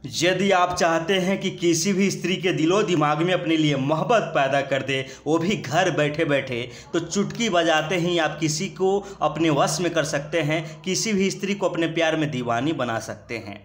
यदि आप चाहते हैं कि किसी भी स्त्री के दिलो दिमाग में अपने लिए मोहब्बत पैदा कर दे, वो भी घर बैठे बैठे, तो चुटकी बजाते ही आप किसी को अपने वश में कर सकते हैं, किसी भी स्त्री को अपने प्यार में दीवानी बना सकते हैं।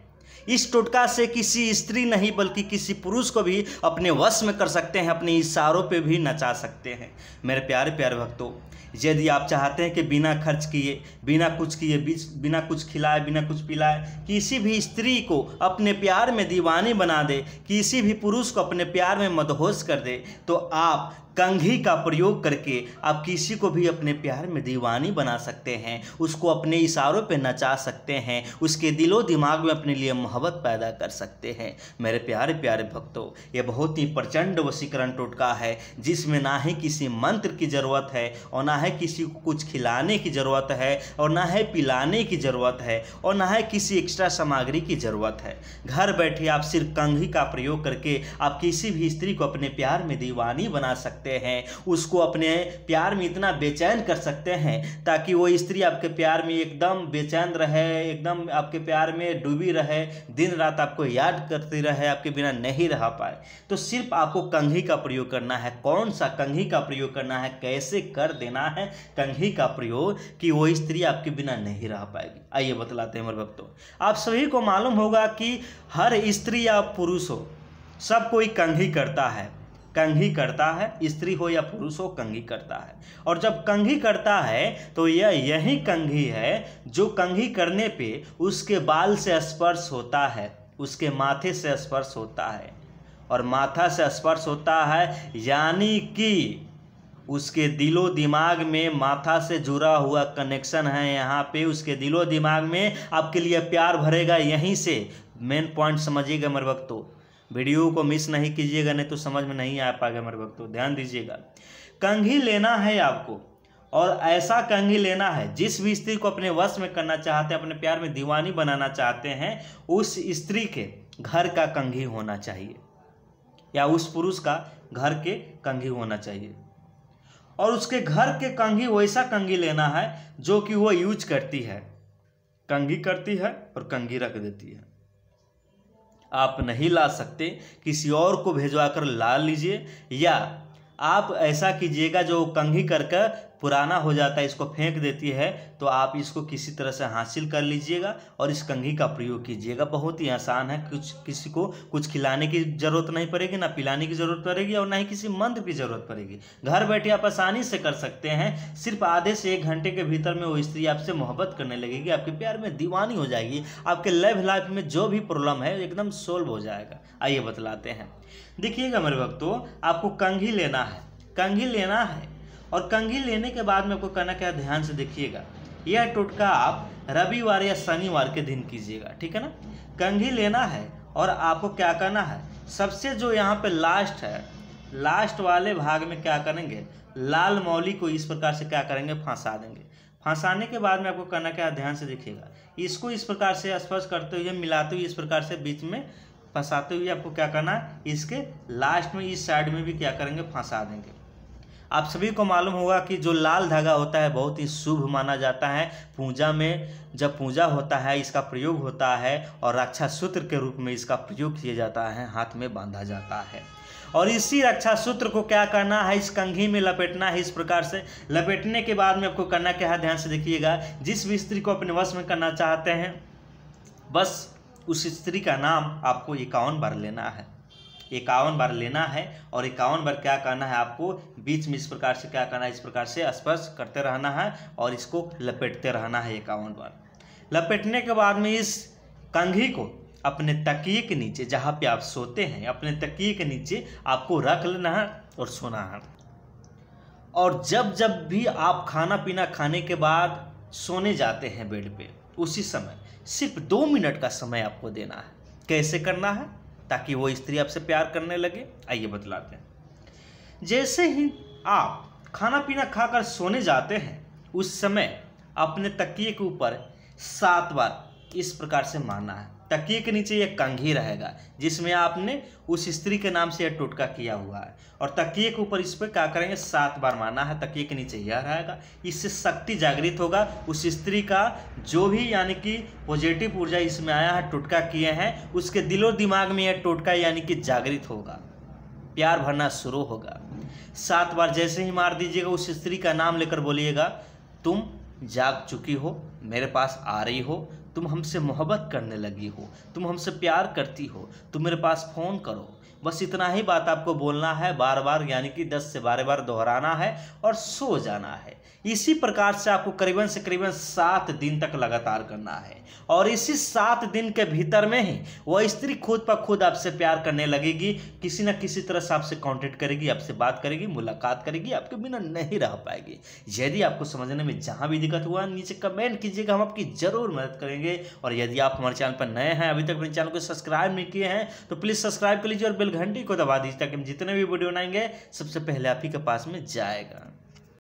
इस टोटका से किसी स्त्री नहीं बल्कि किसी पुरुष को भी अपने वश में कर सकते हैं, अपने इशारों पे भी नचा सकते हैं। मेरे प्यारे प्यारे भक्तों, यदि आप चाहते हैं कि बिना खर्च किए, बिना कुछ किए, बिना कुछ खिलाए, बिना कुछ पिलाए किसी भी स्त्री को अपने प्यार में दीवानी बना दे, किसी भी पुरुष को अपने प्यार में मदहोश कर दे, तो आप कंघी का प्रयोग करके आप किसी को भी अपने प्यार में दीवानी बना सकते हैं, उसको अपने इशारों पे नचा सकते हैं, उसके दिलो दिमाग में अपने लिए मोहब्बत पैदा कर सकते हैं। मेरे प्यारे प्यारे भक्तों, ये बहुत ही प्रचंड वशीकरण टोटका है, जिसमें ना ही किसी मंत्र की ज़रूरत है और ना है किसी को कुछ खिलाने की ज़रूरत है और ना है पिलाने की ज़रूरत है और ना है किसी एक्स्ट्रा सामग्री की ज़रूरत है। घर बैठे आप सिर्फ कंघी का प्रयोग करके आप किसी भी स्त्री को अपने प्यार में दीवानी बना सकते हैं, उसको अपने प्यार में इतना बेचैन कर सकते हैं ताकि वो स्त्री आपके प्यार में एकदम बेचैन रहे, एकदम आपके प्यार में डूबी रहे, दिन रात आपको याद करती रहे, आपके बिना नहीं रह पाए। तो सिर्फ आपको कंघी का प्रयोग करना है। कौन सा कंघी का प्रयोग करना है, कैसे कर देना है कंघी का प्रयोग कि वो स्त्री आपके बिना नहीं रह पाएगी, आइए बतलाते हैं मेरे भक्तों। आप सभी को मालूम होगा कि हर स्त्री या पुरुष हो, सब कोई कंघी करता है, कंघी करता है, स्त्री हो या पुरुष हो कंघी करता है। और जब कंघी करता है तो यही कंघी है जो कंघी करने पे उसके बाल से स्पर्श होता है, उसके माथे से स्पर्श होता है, और माथा से स्पर्श होता है यानी कि उसके दिलो दिमाग में माथा से जुड़ा हुआ कनेक्शन है। यहाँ पे उसके दिलो दिमाग में आपके लिए प्यार भरेगा यहीं से। मेन पॉइंट समझिएगा मेरे भक्तों, वीडियो को मिस नहीं कीजिएगा, नहीं तो समझ में नहीं आ पाएगा मेरे भक्तों, ध्यान दीजिएगा। कंघी लेना है आपको, और ऐसा कंघी लेना है जिस भी स्त्री को अपने वश में करना चाहते हैं, अपने प्यार में दीवानी बनाना चाहते हैं, उस स्त्री के घर का कंघी होना चाहिए या उस पुरुष का घर के कंघी होना चाहिए। और उसके घर के कंघी वैसा कंघी लेना है जो कि वो यूज करती है, कंघी करती है और कंघी रख देती है। आप नहीं ला सकते, किसी और को भिजवा कर ला लीजिए, या आप ऐसा कीजिएगा जो कंघी करके पुराना हो जाता है, इसको फेंक देती है, तो आप इसको किसी तरह से हासिल कर लीजिएगा और इस कंघी का प्रयोग कीजिएगा। बहुत ही आसान है, किसी को कुछ खिलाने की ज़रूरत नहीं पड़ेगी, ना पिलाने की ज़रूरत पड़ेगी और ना ही किसी मंत्र की ज़रूरत पड़ेगी। घर बैठे आप आसानी से कर सकते हैं। सिर्फ आधे से 1 घंटे के भीतर में वो स्त्री आपसे मोहब्बत करने लगेगी, आपके प्यार में दीवानी हो जाएगी, आपके लव लाइफ में जो भी प्रॉब्लम है एकदम सोल्व हो जाएगा। आइए बतलाते हैं। देखिएगा मेरे भक्तों, आपको कंघी लेना है, कंघी लेना है, और कंघी लेने के बाद में आपको करना क्या, ध्यान से देखिएगा। यह टोटका आप रविवार या शनिवार के दिन कीजिएगा, ठीक है ना। कंघी लेना है और आपको क्या करना है, सबसे जो यहाँ पे लास्ट है, लास्ट वाले भाग में क्या करेंगे, लाल मौली को इस प्रकार से क्या करेंगे, फंसा देंगे। फंसाने के बाद में आपको करना क्या, ध्यान से देखिएगा। इसको इस प्रकार से स्पर्श करते हुए, मिलाते हुए, इस प्रकार से बीच में फंसाते हुए आपको क्या करना है, इसके लास्ट में इस साइड में भी क्या करेंगे, फंसा देंगे। आप सभी को मालूम होगा कि जो लाल धागा होता है बहुत ही शुभ माना जाता है। पूजा में जब पूजा होता है इसका प्रयोग होता है, और रक्षा सूत्र के रूप में इसका प्रयोग किया जाता है, हाथ में बांधा जाता है। और इसी रक्षा सूत्र को क्या करना है, इस कंघी में लपेटना है। इस प्रकार से लपेटने के बाद में आपको करना क्या है, ध्यान से देखिएगा। जिस भी स्त्री को अपने वश में करना चाहते हैं, बस उस स्त्री का नाम आपको 51 बार लेना है, 51 बार लेना है। और 51 बार क्या करना है, आपको बीच में इस प्रकार से क्या करना है, इस प्रकार से स्पर्श करते रहना है और इसको लपेटते रहना है 51 बार। लपेटने के बाद में इस कंघी को अपने तकिए के नीचे, जहाँ पे आप सोते हैं, अपने तकिए के नीचे आपको रख लेना है और सोना है। और जब जब भी आप खाना पीना खाने के बाद सोने जाते हैं बेड पे, उसी समय सिर्फ 2 मिनट का समय आपको देना है। कैसे करना है ताकि वो स्त्री आपसे प्यार करने लगे, आइए बतलाते हैं। जैसे ही आप खाना पीना खाकर सोने जाते हैं, उस समय अपने तकिए के ऊपर 7 बार इस प्रकार से मारना है, तकिए के नीचे ये कंघी रहेगा जिसमें आपने उस स्त्री के नाम से यह टोटका किया हुआ है, और तकिए के ऊपर इस पर क्या करेंगे 7 बार मारना है। तकिए के नीचे यह रहेगा, इससे शक्ति जागृत होगा। उस स्त्री का जो भी यानी कि पॉजिटिव ऊर्जा इसमें आया है, टोटका किए हैं, उसके दिलो दिमाग में यह टोटका यानी कि जागृत होगा, प्यार भरना शुरू होगा। 7 बार जैसे ही मार दीजिएगा, उस स्त्री का नाम लेकर बोलिएगा, तुम जाग चुकी हो, मेरे पास आ रही हो, तुम हमसे मोहब्बत करने लगी हो, तुम हमसे प्यार करती हो, तुम मेरे पास फ़ोन करो। बस इतना ही बात आपको बोलना है, बार बार यानी कि 10 से 12 बार दोहराना है और सो जाना है। इसी प्रकार से आपको करीबन से करीबन 7 दिन तक लगातार करना है, और इसी 7 दिन के भीतर में ही वह स्त्री खुद ब खुद आपसे प्यार करने लगेगी, किसी न किसी तरह से आपसे कांटेक्ट करेगी, आपसे बात करेगी, मुलाकात करेगी, आपके बिना नहीं रह पाएगी। यदि आपको समझने में जहाँ भी दिक्कत हुआ नीचे कमेंट कीजिएगा, हम आपकी ज़रूर मदद करेंगे। और यदि आप हमारे चैनल पर नए हैं, अभी तक अपने चैनल को सब्सक्राइब नहीं किए हैं, तो प्लीज़ सब्सक्राइब कर लीजिए और बेल घंटी को दबा दीजिए, ताकि हम जितने भी वीडियो बनाएंगे सबसे पहले आप ही के पास में जाएगा।